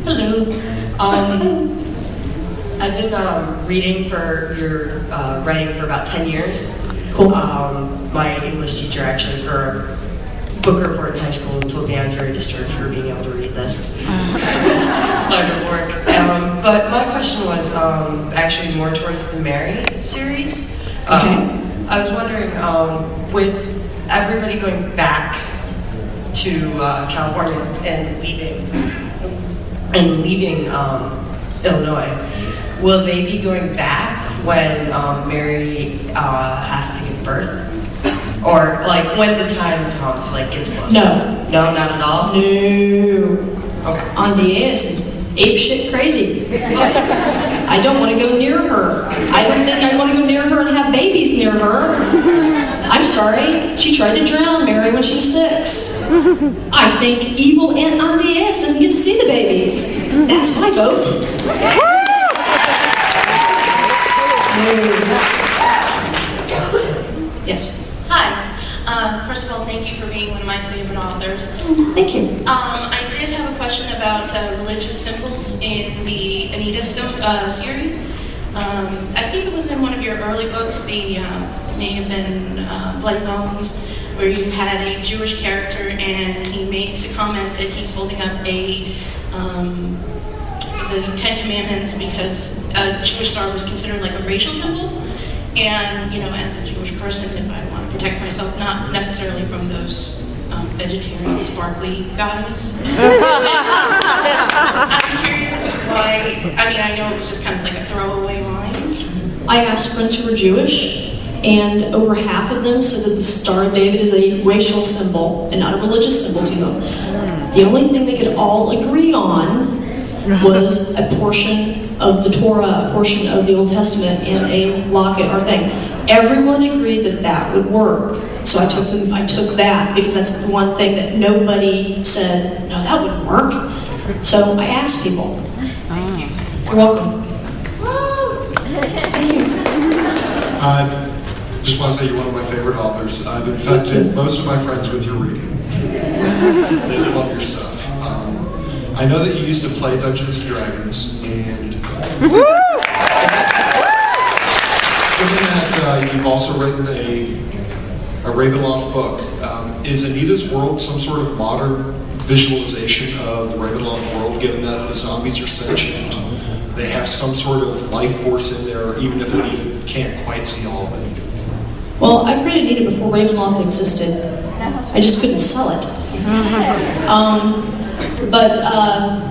Hello. I've been reading for your writing for about 10 years. Cool. My English teacher actually, for a book report in high school, told me I was very disturbed for being able to read this line of work. But my question was actually more towards the Mary series. Okay. I was wondering, with everybody going back to California and leaving Illinois, will they be going back when Mary has to give birth? Or like when the time comes, like gets closer? No. No, not at all? No. Okay. Andreas is apeshit crazy. I don't want to go near her. I don't think I want to go near her and have babies near her. I'm sorry, she tried to drown Mary when she was 6. I think evil Aunt Andreas doesn't get to see the babies. That's my vote. Yes. Hi. First of all, thank you for being one of my favorite authors. Thank you. I did have a question about religious symbols in the Anita series. I think it was in one of your early books, the may have been Bloody Bones, where you had a Jewish character and he makes a comment that he's holding up the Ten Commandments because a Jewish star was considered like a racial symbol. And, you know, as a Jewish person, I want to protect myself, not necessarily from those vegetarian, sparkly guys. I'm curious as to why, I mean, I know it was just kind of like a throwaway line. I asked friends who were Jewish, and over half of them said that the Star of David is a racial symbol and not a religious symbol to them. The only thing they could all agree on was a portion of the Torah, a portion of the Old Testament, and a locket or thing. Everyone agreed that that would work. So I took that because that's the one thing that nobody said, no, that wouldn't work. So I asked people. You're welcome. I just want to say you're one of my favorite authors. I've infected most of my friends with your reading. They love your stuff. I know that you used to play Dungeons & Dragons, and given that you've also written a Ravenloft book, is Anita's world some sort of modern visualization of the Ravenloft world, given that the zombies are sentient? They have some sort of life force in there, even if Anita can't quite see all of it. Well, I created Anita before Ravenloft existed. I just couldn't sell it.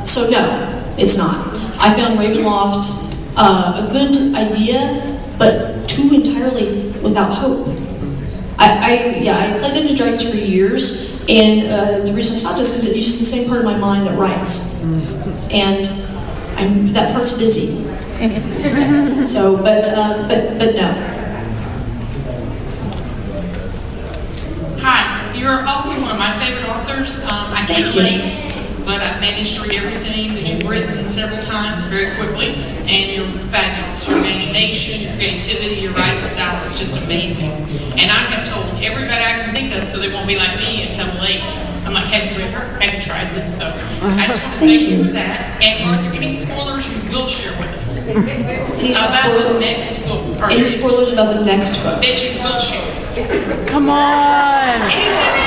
So no, it's not. I found Ravenloft a good idea, but too entirely without hope. I played Dungeons & Dragons for years, and the reason I stopped is because it uses the same part of my mind that writes, and that part's busy. So, but no. Hi, you're also one of my favorite authors. I came late, but I've managed to read everything that you've written several times very quickly, and you're fabulous. Your imagination, your creativity, your writing style is just amazing. And I have told everybody I can think of so they won't be like me and come late. I'm like, have you read her? Have you tried this? So I just want to thank you for that. And are there any spoilers you will share with us about the next book? Any spoilers about the next book? That you will share. Come on!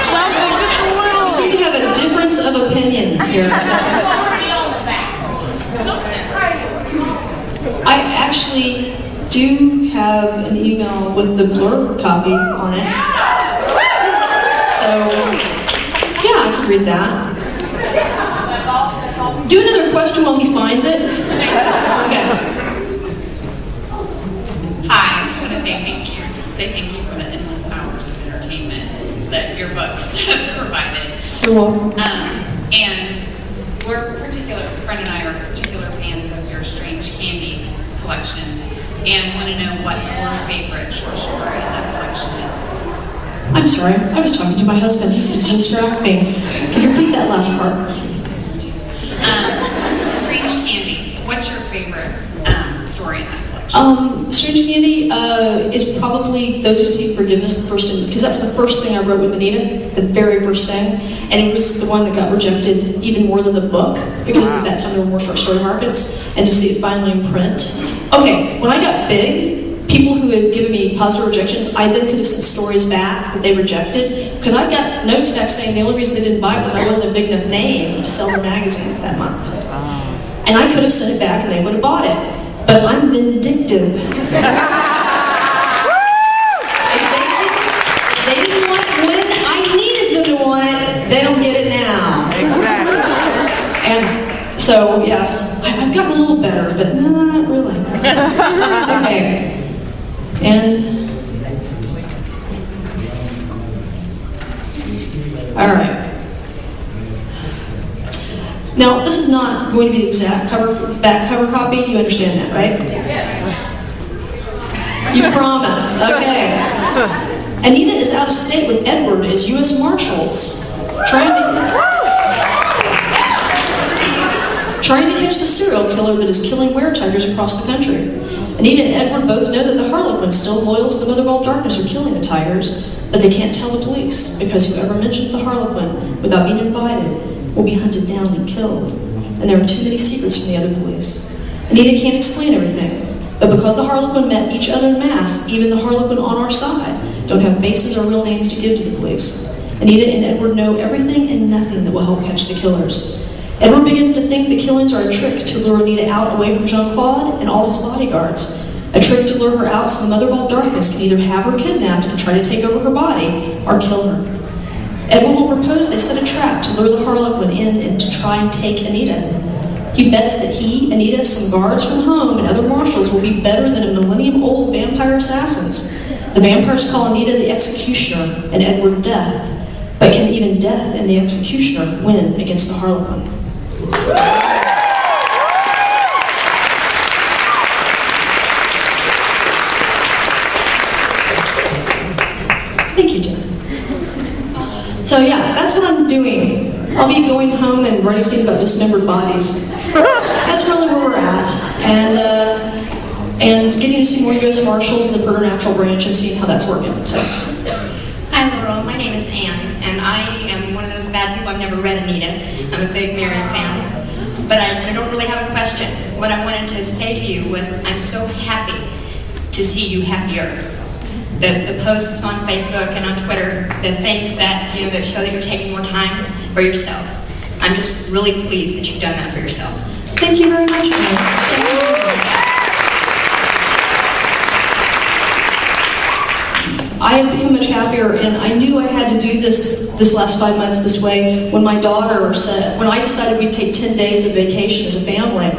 Something just a little! So you have a difference of opinion here. I actually do have an email with the blurb copy on it. So, yeah, I can read that. Do another question while he finds it. Okay. Hi, I just want to say thank you for the endless hours of entertainment that your books have provided. You're welcome. And a friend and I are particular fans of your Strange Candy collection, and want to know what your favorite short story in that collection is. I'm sorry, I was talking to my husband. He's going to distract me. Can you repeat that last part? Strange Candy, what's your favorite story in that collection? Strange Candy is probably Those Who Seek Forgiveness, the first, because that was the first thing I wrote with Anita, the very first thing, and it was the one that got rejected even more than the book, because at that time there were more short story markets, and to see it finally in print. Okay, when I got big, people who had given me positive rejections, I then could have sent stories back that they rejected, because I got notes back saying the only reason they didn't buy it was I wasn't a big enough name to sell their magazine that month. And I could have sent it back and they would have bought it. But I'm vindictive. If they didn't want it when I needed them to want it, they don't get it now. Exactly. And so, yes, I've gotten a little better, but not really. Okay. And, all right. Now, this is not going to be the exact back cover copy. You understand that, right? Yes. You promise. Okay. Anita is out of state with Edward as U.S. Marshals, trying to catch the serial killer that is killing were-tigers across the country. Anita and Edward both know that the Harlequins, still loyal to the Mother of all Darkness, are killing the tigers, but they can't tell the police because whoever mentions the Harlequin without being invited will be hunted down and killed. And there are too many secrets from the other police. Anita can't explain everything, but because the Harlequin met each other in mass, even the Harlequin on our side don't have faces or real names to give to the police. Anita and Edward know everything and nothing that will help catch the killers. Edward begins to think the killings are a trick to lure Anita out away from Jean-Claude and all his bodyguards. A trick to lure her out so the Mother of all Darkness can either have her kidnapped and try to take over her body or kill her. Edward will propose they set a trap to lure the Harlequin in and to try and take Anita. He bets that he, Anita, some guards from home, and other marshals will be better than a millennium-old vampire assassins. The vampires call Anita the Executioner and Edward Death, but can even Death and the Executioner win against the Harlequin? Thank you, Jen. So yeah, that's what I'm doing. I'll be going home and writing things about dismembered bodies. That's really where we're at. And getting to see more U.S. Marshals in the preternatural branch and seeing how that's working. So. Hi, Laurell. My name is Anne, and I am one of those bad people. I've never read Anita. I'm a big Mary fan. But I don't really have a question. What I wanted to say to you was I'm so happy to see you happier. The posts on Facebook and on Twitter, the things that, that show that you're taking more time for yourself. I'm just really pleased that you've done that for yourself. Thank you very much, I have become much happier, and I knew I had to do this last 5 months this way when my daughter said, when I decided we'd take 10 days of vacation as a family,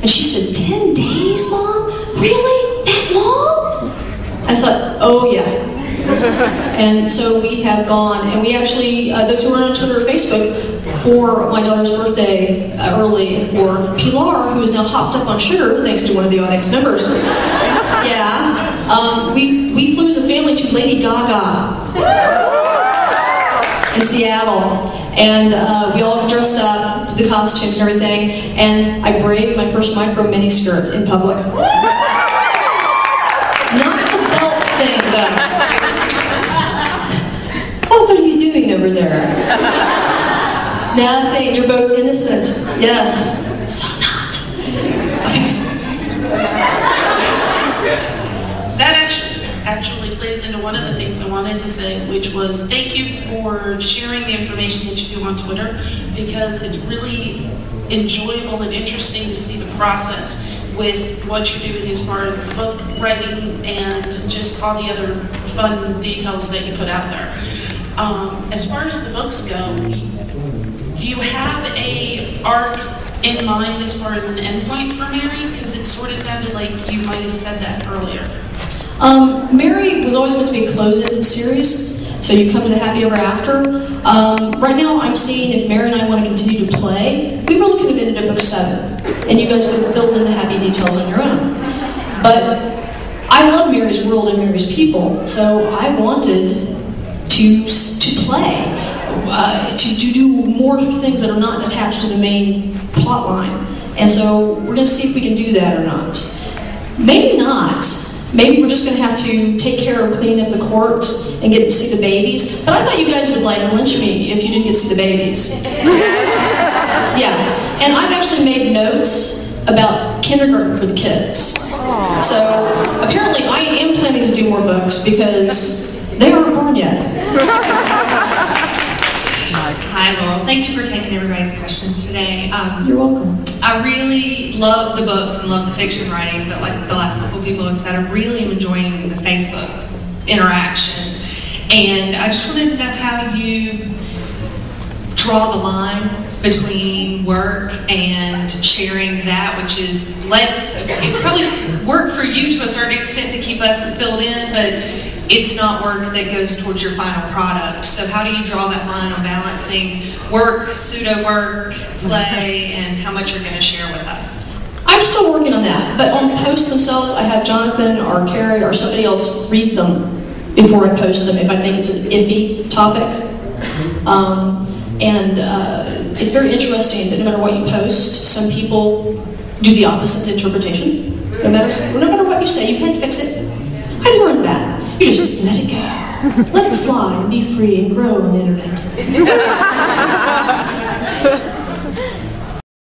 and she said, 10 days, Mom? Really? That long? I thought, oh yeah. And so we have gone, and we actually, those who are on Twitter or Facebook, for my daughter's birthday early, for Pilar, who is now hopped up on sugar, thanks to one of the audience members. Yeah, we flew as a family to Lady Gaga in Seattle, and we all dressed up, did the costumes and everything, and I braided my first micro miniskirt in public. Not the belt thing, though. What are you doing over there? Nothing, you're both innocent. Yes. So not. Okay. That actually plays into one of the things I wanted to say, which was thank you for sharing the information that you do on Twitter, because it's really enjoyable and interesting to see the process with what you're doing as far as the book writing and just all the other fun details that you put out there. As far as the books go, do you have a arc in mind as far as an endpoint for Mary? Because it sort of sounded like you might have said that earlier. Mary was always meant to be a closed series, so you come to the happy ever after. Right now I'm seeing if Mary and I want to continue to play, we really could have ended at book 7, and you guys could have filled in the happy details on your own. But I love Mary's world and Mary's people, so I wanted to play. To do more things that are not attached to the main plot line. And so we're going to see if we can do that or not. Maybe not. Maybe we're just going to have to take care of cleaning up the court and get to see the babies. But I thought you guys would like lynch me if you didn't get to see the babies. Yeah, and I've actually made notes about kindergarten for the kids. So apparently I am planning to do more books because they aren't born yet. Hi, Laurel. Thank you for taking everybody's questions today. You're welcome. I really love the books and love the fiction writing, but like the last couple of people have said, I really am enjoying the Facebook interaction. And I just wanted to know how you draw the line between work and sharing that, which is it's probably work for you to a certain extent to keep us filled in, but it's not work that goes towards your final product. So how do you draw that line on balancing work, pseudo-work, play, and how much you're going to share with us? I'm still working on that, but on posts themselves, I have Jonathan or Carrie or somebody else read them before I post them if I think it's an iffy topic. It's very interesting that no matter what you post, some people do the opposite interpretation. No matter what you say, you can't fix it. I learned that. You just let it go. Let it fly and be free and grow on the internet.